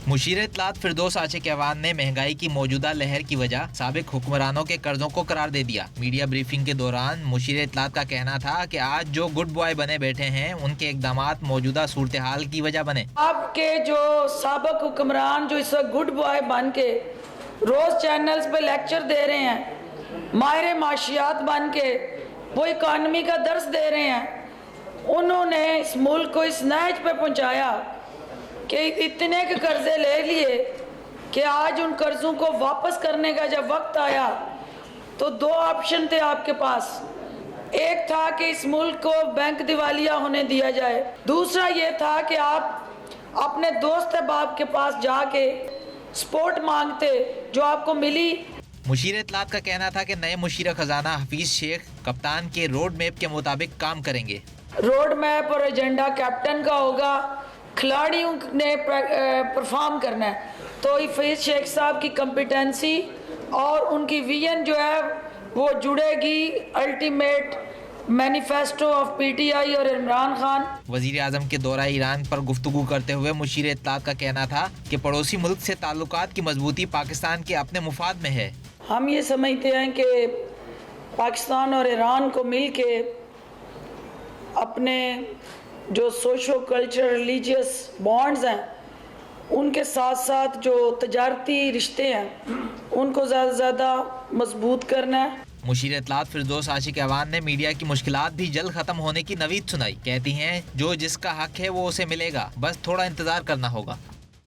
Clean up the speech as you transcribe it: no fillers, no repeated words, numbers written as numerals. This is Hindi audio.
मुशीर इत्तलात फिरदौस आशिक अवान ने महंगाई की मौजूदा लहर की वजह साबिक हुक्मरानों के कर्जों को करार दे दिया। मीडिया ब्रीफिंग के दौरान मुशीर इत्तलात का कहना था कि आज जो गुड बॉय बने बैठे हैं उनके इकदामात मौजूदा सूरत हाल की वजह बने। आपके जो साबिक हुक्मरान जो इस वक्त गुड बॉय बन के रोज चैनल्स पे लेक्चर दे रहे हैं, माहिर माशियात बन के वो इकानमी का दर्स दे रहे हैं, उन्होंने इस मुल्क को इस नहज पे पहुंचाया कि इतने के कर्जे ले लिए कि आज उन कर्जों को वापस करने का जब वक्त आया तो दो ऑप्शन थे आपके पास। एक था कि इस मुल्क को बैंक दिवालिया होने दिया जाए, दूसरा ये था कि आप अपने दोस्त अहबाब के पास जाके सपोर्ट मांगते जो आपको मिली। मुशीर इत्तलात का कहना था कि नए मुशीर खजाना हफीज शेख कप्तान के रोड मैप के मुताबिक काम करेंगे। रोड मैप और एजेंडा कैप्टन का होगा, खिलाड़ियों ने परफॉर्म करना है। तो हफीज शेख साहब की कम्पिटेंसी और उनकी विजन जो है वो जुड़ेगी अल्टीमेट मैनिफेस्टो ऑफ पीटीआई और इमरान खान। वजीर आजम के दौरा ईरान पर गुफ्तगू करते हुए मुशीर इत्तलात का कहना था कि पड़ोसी मुल्क से ताल्लुकात की मजबूती पाकिस्तान के अपने मुफाद में है। हम ये समझते हैं कि पाकिस्तान और ईरान को मिल के अपने जो सोशो कल्चर रिलीजियस बॉन्ड्स हैं उनके साथ साथ जो तजारती रिश्ते हैं उनको ज़्यादा से ज़्यादा मजबूत करना है। मुशीर इत्तलात फिरदौस आशिक अवान ने मीडिया की मुश्किलात भी जल्द खत्म होने की नवीद सुनाई। कहती हैं जो जिसका हक है वो उसे मिलेगा, बस थोड़ा इंतजार करना होगा।